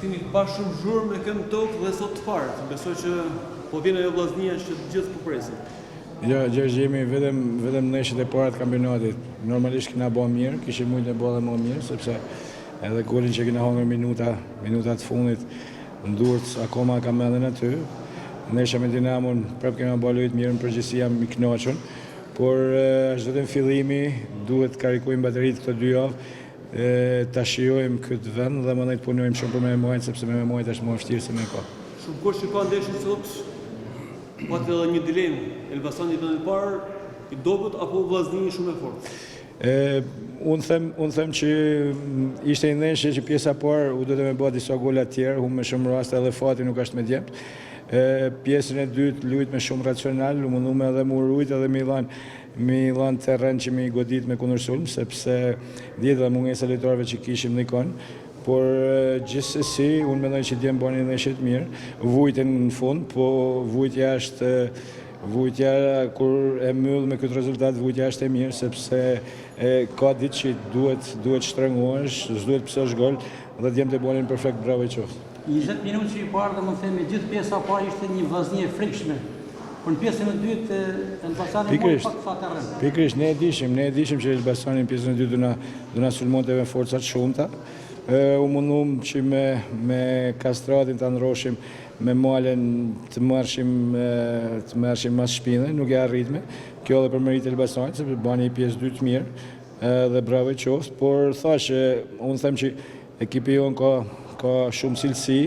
Kemi pas shumë zhurmë me këmbë tokë dhe sot të parë. Besoj që po vjen ajo vllaznia që të gjithë po presin. Jo, jemi vetëm neshjet e para të kampionatit. Normalisht kena bërë mirë, kishim mujtë të bëjmë më mirë sepse edhe golin që kena humbur minutat të fundit ndurët akoma ka mendën aty. Nesha me Dinamon prapë kemi bërë lojë të mirë, në përgjithësi jam i kënaqur, por çdo të fillimi duhet të karikojmë bateritë këto 2 javë. Ta shijojmë këtë vend dhe më të punojmë shumë për me mojnë, sepse me mojnë është më vështirë se me ka. Shumë kush që ka ndeshjen sot, pat edhe një dilemë. Elbasani vendin e parë, i dobët apo vllaznia shumë e fortë? Unë them që ishte një ndeshje që pjesa e parë u do të më bëj disa gola të tjerë, humbë me shumë raste edhe fati nuk është me djemt. Pjesën e dytë luajt me shumë racional, u mundu me edhe murujt edhe Milan terren që mi godit me kundërsulm, sepse dihet dhe mungesa lojtarëve që kishim nikon, por gjithsesi unë mendoj që djem bani ndeshje të mirë, vujtën në fund, po vujtja kur e myll me këtë rezultat, vujtja është e mirë, sepse ka ditë që duhet shtrënguash, s'duhet psosh gol dhe djem të banin perfekt, bravo i qoftë. 20 minutë që i parë dhe më themi, gjithë pjesa parë ishte një vllaznie e frikshme. Por në pjesën e dytë Elbasani mori pak fat e rënd. Pikërisht, ne e dishim që Elbasani në pjesën e dytë do na sulmonte me forca të shumta. U mundum që me Kastratin ta ndroshim, me Malen të marrshim mas shpinën, nuk e arritme. Kjo edhe për meritë Elbasanit, sepse bani një pjesë dytë mirë dhe bravo i qoftë, por thashë unë them që ekipi jonë ka shumë cilësi.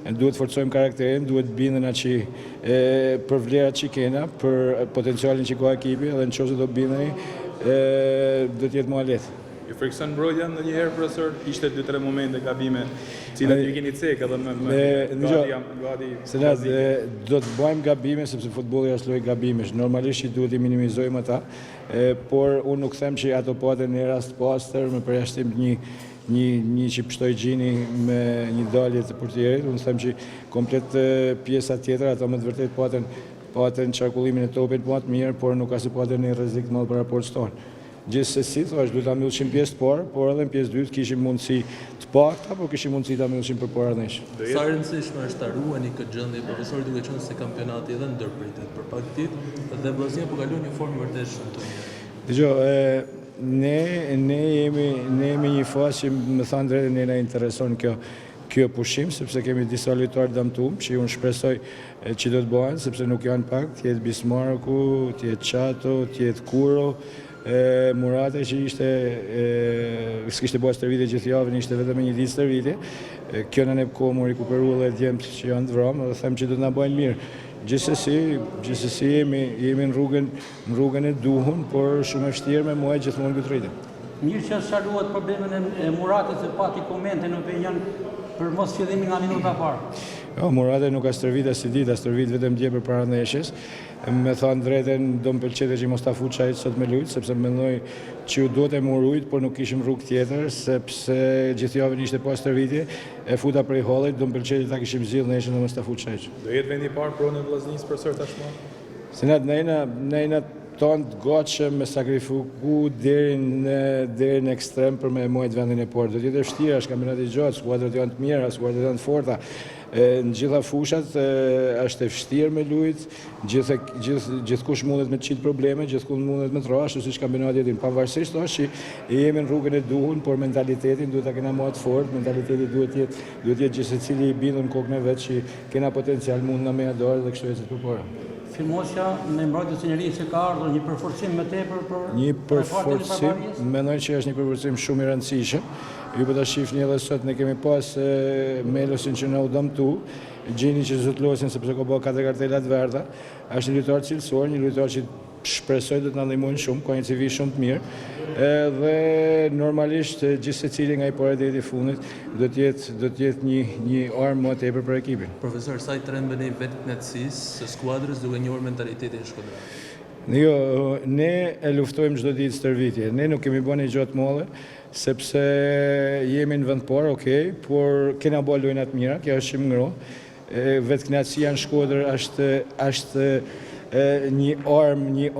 Duhet forcojmë karakterin, duhet bindena që për vlerat që kena, për potencialin që ka ekipi, edhe në qoftë se do bindeni, do t'jetë më lehtë. Ju frikson mbrojtja ndonjëherë, profesor? Ishte 2-3 momente gabime, cilat ju keni cek edhe gati. Selat, do të bëjmë gabime, sepse futbolli është lojë gabimesh. Normalisht që duhet i minimizojmë ata, por unë nuk them që ato paten në rast pastër me përjashtim një që pështoj gjini me një dalje të portierit, unë them që komplet pjesa tjetër, ato me të vërtet paten qarkullimin e topit më të mirë, por nuk ka se paten një rrezik më për raport tonë. Gjithsesi, thash, duhet ta mbyllshim pjesë të parë, por edhe në pjesë dytë kishim mundësi të pakta, por kishim mundësi ta mbyllshim përpara ndeshjes. Sa e rëndësishme është ta ruani këtë gjendje, profesori, duke qenë se kampionati edhe ndërpritet për pak ditë dhe vllaznia po kalon një formë vërtet shumë të mirë. Dgjoj, ne jemi një fazë që më thënë drejtë ne na intereson kjo pushim, sepse kemi disa lojtarë dëmtuar që unë shpresoj që do të bëhen, sepse nuk janë pak, t'jetë Bismarku, t'jetë Çato, t'jetë Kuro, Murate që s'kishte bërë stërvitje gjithë javën, ishte vetëm një ditë stërvitje. Kjo në ne kohë më rikuperu edhe djemt që janë të vramë dhe them që do të na bëjnë mirë. Gjithsesi jemi në rrugën e duhur, por shumë e vështirë me muaj gjithmonë këtë rritje. Mirë që sqaruat problemin e Muratit se pati komente në opinion për mos fillimin nga minuta parë. Jo, Murate nuk ka stërvit as si ditë, as stërvit vetëm dje përpara ndeshjes. Me thënë drejtën, do më pëlqete që mos ta fuq ai sot me lujt, sepse mendoj që u duhet e murujt, por nuk kishim rrugë tjetër, sepse gjithë javën ishte pas stërvitje, e futa prej hallit, do më pëlqete ta kishim zgjidhur ndeshjen dhe mos ta fuq ai. Do jetë vendi i parë pronë e vllaznisë për tashmë? Senat, nejna tonë të gatshëm me sakrifiku deri në ekstrem për me mojt vendin e parë. Do t'jetë e vështirë, është kampionat i gjatë, skuadrat janë të mira, skuadrat janë të forta. Në gjitha fushat është e vështirë me lujt, gjithkush mundet me të qitë probleme, gjithkush mundet me të rash, ose që kampionati jetin. Pavarësisht është që jemi në rrugën e duhur, por mentalitetin duhet ta kena më të fort, mentaliteti duhet jetë gjithsecili i bindur në kokën e vet që kena potencial mund na me dorë dhe kështu ecet përpara. Firmosja me mbrojtjes së njerëzit që ka ardhur, një përforcim më tepër për një përforcim, mendoj që është një përforcim shumë i rëndësishëm. Ju po ta shihni edhe sot ne kemi pas Melosin që na u dëmtu, Gjini që zotlosin sepse ka bërë 4 kartela të verdha. Është një lojtar cilësor, një lojtar që shpresoj do të na ndihmojnë shumë, ka një CV shumë të mirë. Dhe normalisht gjithsecili nga i parë deri i fundit do të jetë një armë më tepër për ekipin. Profesor, sa i trembë bëni vetë knatësisë së skuadrës duke njohur mentalitetin e shkodranit? Jo, ne e luftojmë çdo ditë stërvitje. Ne nuk kemi bënë gjë të mëdha, sepse jemi në vend parë, okay, por kena bërë lojëna të mira, kjo është shumë ngro. Vetë knatësia në Shkodër është një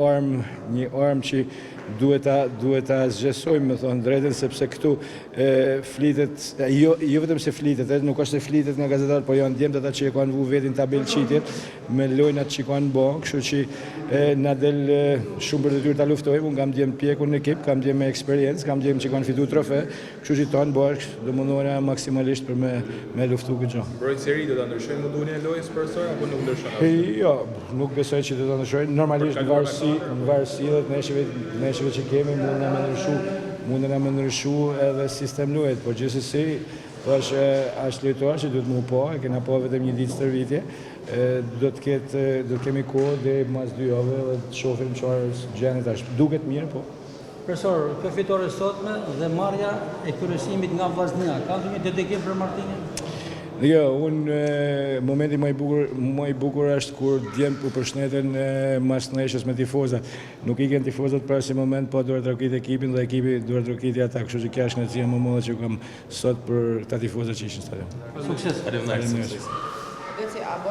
armë që duhet ta zgjesojmë, më thonë drejtën, sepse këtu flitet, jo vetëm se flitet, nuk është se flitet nga gazetarët, po janë djemtë ata që e kanë vu vetin tabelë qitjet, me lojnat që kanë bo, kështu që na del shumë për detyrë ta luftojmë. Unë kam djemë pjekur në ekip, kam djemë me eksperiencë, kam djemë që kanë fitu trofe, kështu që tonë bashkë do mundohena maksimalisht për me luftu këtë gjë. Mbrojtësiri do ta ndryshojë mundunjen e lojës profesor apo nuk ndryshon? Jo, nuk besoj që do ta ndryshojë. Normalisht në varësi dhe të neshëve që kemi mundena me ndryshu edhe sistem lujet, por gjithsesi është lojtar që duhet mu po, e kena po vetëm një ditë stërvitje, do të kemi kohë dhe mas 2 javë dhe të shohim çfarë gjendet është. Duket mirë, po. Profesor, kjo fitore sotme dhe marrja e kryesimit nga Vllaznia, ka ndonjë dedikim për Martinën? Jo, momenti më i bukur është kur djemt u përshëndeten mas ndeshjes me tifozat. Nuk ikën tifozat për asnjë moment, po duhet të rokit ekipin dhe ekipi duhet të rokiti ata, kështu që kjo është kënaqësia më e madhe që kam sot për këta tifozat që ishin në stadion. Sukses. Faleminderit.